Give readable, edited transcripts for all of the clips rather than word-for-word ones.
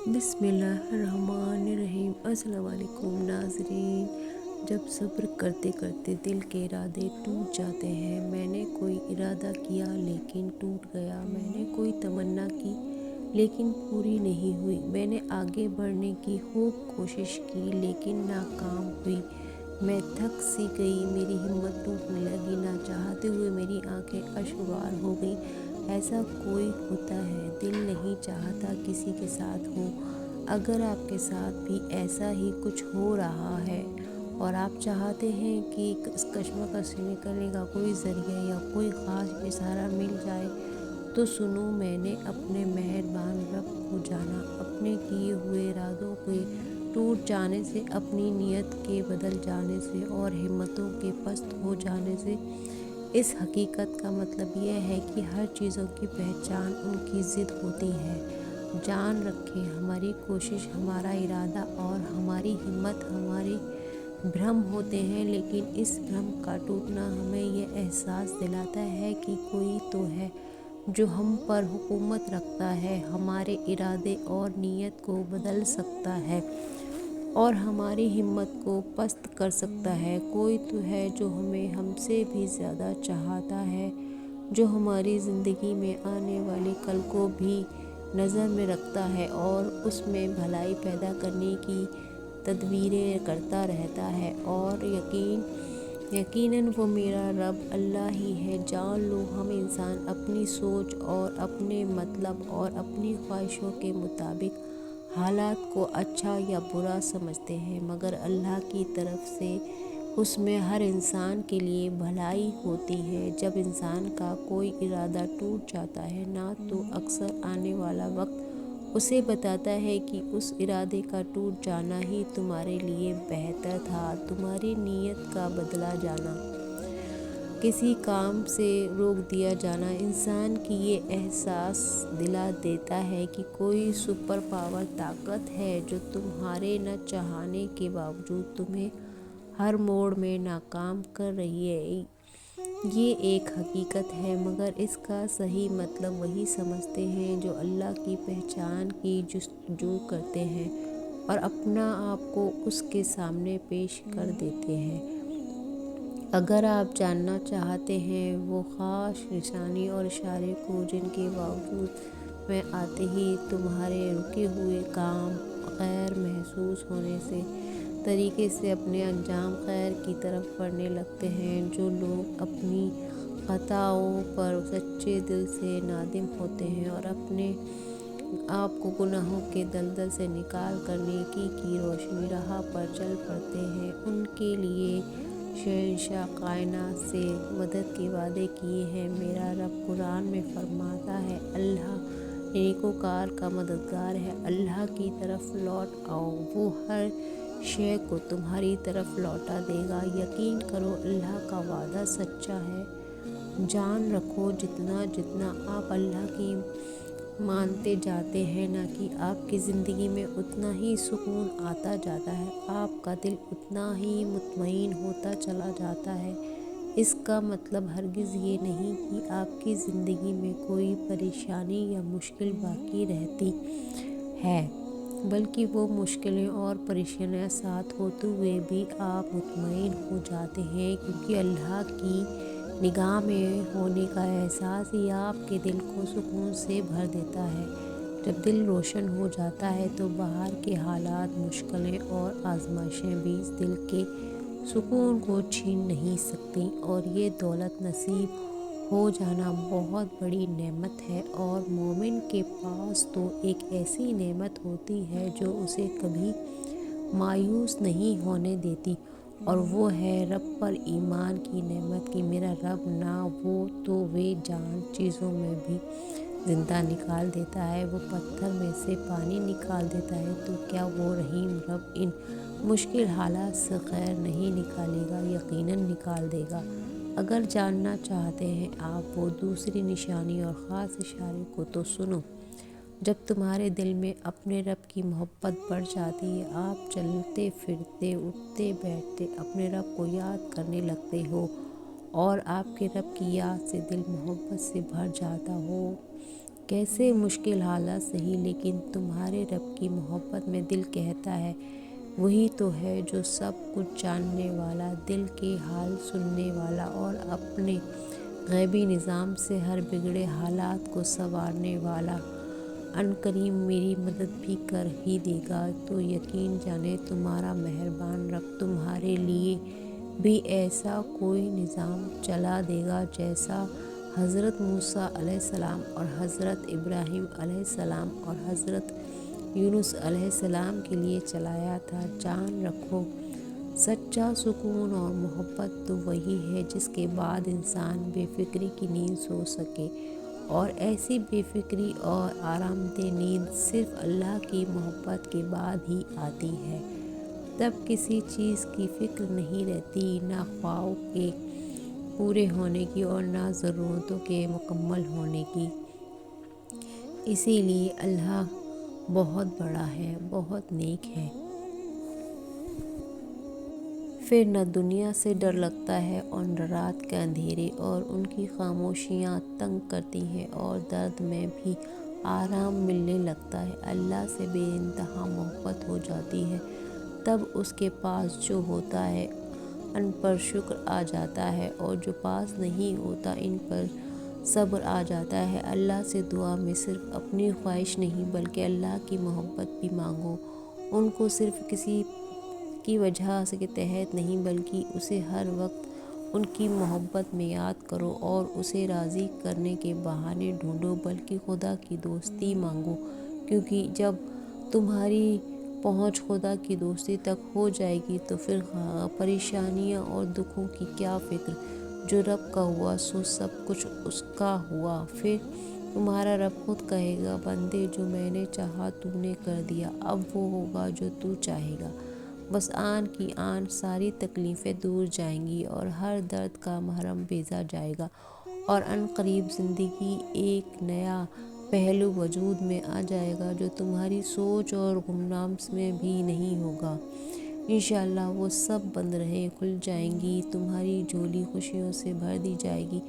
बिस्मिल्लाहिर्रहमानिर्रहीम। अस्सलाम वालेकुम नाज़रीन। जब सब्र करते करते दिल के इरादे टूट जाते हैं। मैंने कोई इरादा किया लेकिन टूट गया। मैंने कोई तमन्ना की लेकिन पूरी नहीं हुई। मैंने आगे बढ़ने की खूब कोशिश की लेकिन नाकाम हुई। मैं थक सी गई, मेरी हिम्मत टूटने लगी। ना चाहते हुए मेरी आंखें अश्रुवार हो गई। ऐसा कोई होता है, दिल नहीं चाहता किसी के साथ हो। अगर आपके साथ भी ऐसा ही कुछ हो रहा है और आप चाहते हैं कि इस कश्मकश से निकलने का कोई ज़रिया या कोई ख़ास इशारा मिल जाए, तो सुनो, मैंने अपने मेहरबान रब को जाना। अपने किए हुए इरादों के टूट जाने से, अपनी नीयत के बदल जाने से और हिम्मतों के पस्त हो जाने से इस हकीकत का मतलब यह है कि हर चीज़ों की पहचान उनकी ज़िद होती है। जान रखें, हमारी कोशिश, हमारा इरादा और हमारी हिम्मत हमारे भ्रम होते हैं, लेकिन इस भ्रम का टूटना हमें यह एहसास दिलाता है कि कोई तो है जो हम पर हुकूमत रखता है, हमारे इरादे और नीयत को बदल सकता है और हमारी हिम्मत को पस्त कर सकता है। कोई तो है जो हमें हमसे भी ज़्यादा चाहता है, जो हमारी ज़िंदगी में आने वाले कल को भी नज़र में रखता है और उसमें भलाई पैदा करने की तदबीरें करता रहता है। और यकीनन वो मेरा रब अल्लाह ही है। जान लो, हम इंसान अपनी सोच और अपने मतलब और अपनी ख्वाहिशों के मुताबिक हालात को अच्छा या बुरा समझते हैं, मगर अल्लाह की तरफ से उसमें हर इंसान के लिए भलाई होती है। जब इंसान का कोई इरादा टूट जाता है ना, तो अक्सर आने वाला वक्त उसे बताता है कि उस इरादे का टूट जाना ही तुम्हारे लिए बेहतर था। तुम्हारी नीयत का बदला जाना, किसी काम से रोक दिया जाना इंसान की ये एहसास दिला देता है कि कोई सुपर पावर ताकत है जो तुम्हारे न चाहने के बावजूद तुम्हें हर मोड़ में नाकाम कर रही है। ये एक हकीकत है, मगर इसका सही मतलब वही समझते हैं जो अल्लाह की पहचान की जुस्तजू करते हैं और अपना आप को उसके सामने पेश कर देते हैं। अगर आप जानना चाहते हैं वो ख़ास निशानी और इशारे को जिनके बावजूद मैं आते ही तुम्हारे रुके हुए काम गैर महसूस होने से तरीके से अपने अंजाम खैर की तरफ बढ़ने लगते हैं, जो लोग अपनी खताओं पर सच्चे दिल से नादिम होते हैं और अपने आप को गुनाहों के दलदल से निकाल कर नेकी की रोशनी राह पर चल पड़ते हैं, उनके लिए शहंशाह कायनात से मदद के वादे किए हैं। मेरा रब कुरान में फरमाता है, अल्लाह नेकोकार का मददगार है। अल्लाह की तरफ लौट आओ, वो हर शय को तुम्हारी तरफ लौटा देगा। यकीन करो, अल्लाह का वादा सच्चा है। जान रखो, जितना जितना आप अल्लाह की मानते जाते हैं ना कि आपकी ज़िंदगी में उतना ही सुकून आता जाता है, आपका दिल उतना ही मुतमईन होता चला जाता है। इसका मतलब हरगिज़ ये नहीं कि आपकी ज़िंदगी में कोई परेशानी या मुश्किल बाकी रहती है, बल्कि वो मुश्किलें और परेशानियां साथ होते हुए भी आप मुतमईन हो जाते हैं, क्योंकि अल्लाह की निगाह में होने का एहसास ही आपके दिल को सुकून से भर देता है। जब दिल रोशन हो जाता है तो बाहर के हालात, मुश्किलें और आजमाइशें भी इस दिल के सुकून को छीन नहीं सकती। और ये दौलत नसीब हो जाना बहुत बड़ी नेमत है, और मोमिन के पास तो एक ऐसी नेमत होती है जो उसे कभी मायूस नहीं होने देती, और वो है रब पर ईमान की नेमत की। मेरा रब ना हो तो वे जान चीज़ों में भी ज़िंदा निकाल देता है, वो पत्थर में से पानी निकाल देता है, तो क्या वो रहीम रब इन मुश्किल हालात से खैर नहीं निकालेगा? यकीनन निकाल देगा। अगर जानना चाहते हैं आप वो दूसरी निशानी और ख़ास इशारे को, तो सुनो। जब तुम्हारे दिल में अपने रब की मोहब्बत बढ़ जाती है, आप चलते फिरते, उठते बैठते अपने रब को याद करने लगते हो और आपके रब की याद से दिल मोहब्बत से भर जाता हो, کیسے مشکل حالات سہی، لیکن تمہارے رب کی محبت میں دل کہتا ہے وہی تو ہے جو سب کچھ جاننے والا، دل کے حال سننے والا اور اپنے غیبی نظام سے ہر بگڑے حالات کو سنوارنے والا۔ عنقریب میری مدد بھی کر ہی دے گا، تو یقین جانے تمہارا مہربان رب تمہارے لیے بھی ایسا کوئی نظام چلا دے گا جیسا حضرت موسیٰ علیہ السلام اور حضرت ابراہیم علیہ السلام اور حضرت یونس علیہ السلام کے لیے چلایا تھا۔ جان رکھو، سچا سکون اور محبت تو وہی ہے جس کے بعد انسان بے فکری کی نیند سو سکے، اور ایسی بے فکری اور آرام دہ نیند صرف اللہ کی محبت کے بعد ہی آتی ہے۔ تب کسی چیز کی فکر نہیں رہتی، نہ خواہوں کے پورے ہونے کی اور نہ ضرورتوں کے مکمل ہونے کی۔ اسی لیے اللہ بہت بڑا ہے، بہت نیک ہے۔ پھر نہ دنیا سے ڈر لگتا ہے اور نہ رات کے اندھیرے اور ان کی خاموشیاں تنگ کرتی ہیں اور درد میں بھی آرام ملنے لگتا ہے۔ اللہ سے بے انتہا محبت ہو جاتی ہے، تب اس کے پاس جو ہوتا ہے ان پر شکر آ جاتا ہے، اور جو پاس نہیں ہوتا ان پر صبر آ جاتا ہے۔ اللہ سے دعا میں صرف اپنی خواہش نہیں بلکہ اللہ کی محبت بھی مانگو۔ ان کو صرف کسی کی وجہ کے تحت نہیں بلکہ اسے ہر وقت ان کی محبت میں یاد کرو، اور اسے راضی کرنے کے بہانے ڈھونڈو بلکہ خدا کی دوستی مانگو، کیونکہ جب تمہاری پہنچ خدا کی دوستی تک ہو جائے گی تو پھر پریشانیاں اور دکھوں کی کیا فکر۔ جو رب کا ہوا سو سب کچھ اس کا ہوا۔ پھر تمہارا رب خود کہے گا بندے جو میں نے چاہا تو نے کر دیا، اب وہ ہوگا جو تو چاہے گا۔ بس آن کی آن ساری تکلیفیں دور جائیں گی اور ہر درد کا مرہم بھیجا جائے گا، اور عنقریب زندگی ایک نیا پہلو وجود میں آ جائے گا جو تمہاری سوچ اور گمان میں بھی نہیں ہوگا۔ انشاءاللہ وہ سب بند راہیں کھل جائیں گی، تمہاری جھولی خوشیوں سے بھر دی جائے گی،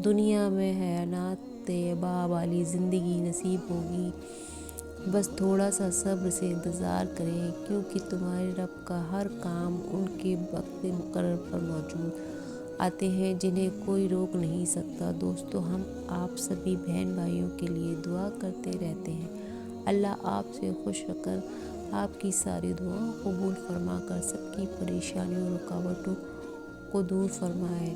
دنیا میں حیات طیبہ والی زندگی نصیب ہوگی۔ بس تھوڑا سا صبر سے انتظار کریں، کیونکہ تمہارے رب کا ہر کام ان کے وقت مقرر پر موجود آتے ہیں جنہیں کوئی روک نہیں سکتا۔ دوستو، ہم آپ سبھی بہن بھائیوں کے لیے دعا کرتے رہتے ہیں۔ اللہ آپ سے خوش رہ کر آپ کی ساری دعاؤں قبول فرما کر سب کی پریشانیوں اور رکاوٹوں کو دور فرمائے۔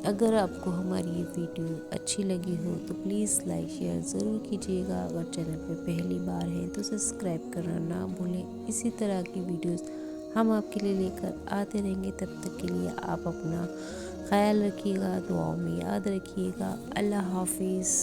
اگر آپ کو ہماری یہ ویڈیو اچھی لگی ہو تو پلیز لائک شیئر ضرور کیجیے گا۔ اگر چینل پہ پہلی بار ہیں تو سبسکرائب کرنا نہ بھولیں۔ اسی طرح کی ویڈیوز ہم آپ کے لیے لے کر آتے رہیں گے، تب تک کے لیے آپ اپنا خیال رکھیے گا، دعاؤں میں یاد رکھیے گا۔ اللہ حافظ۔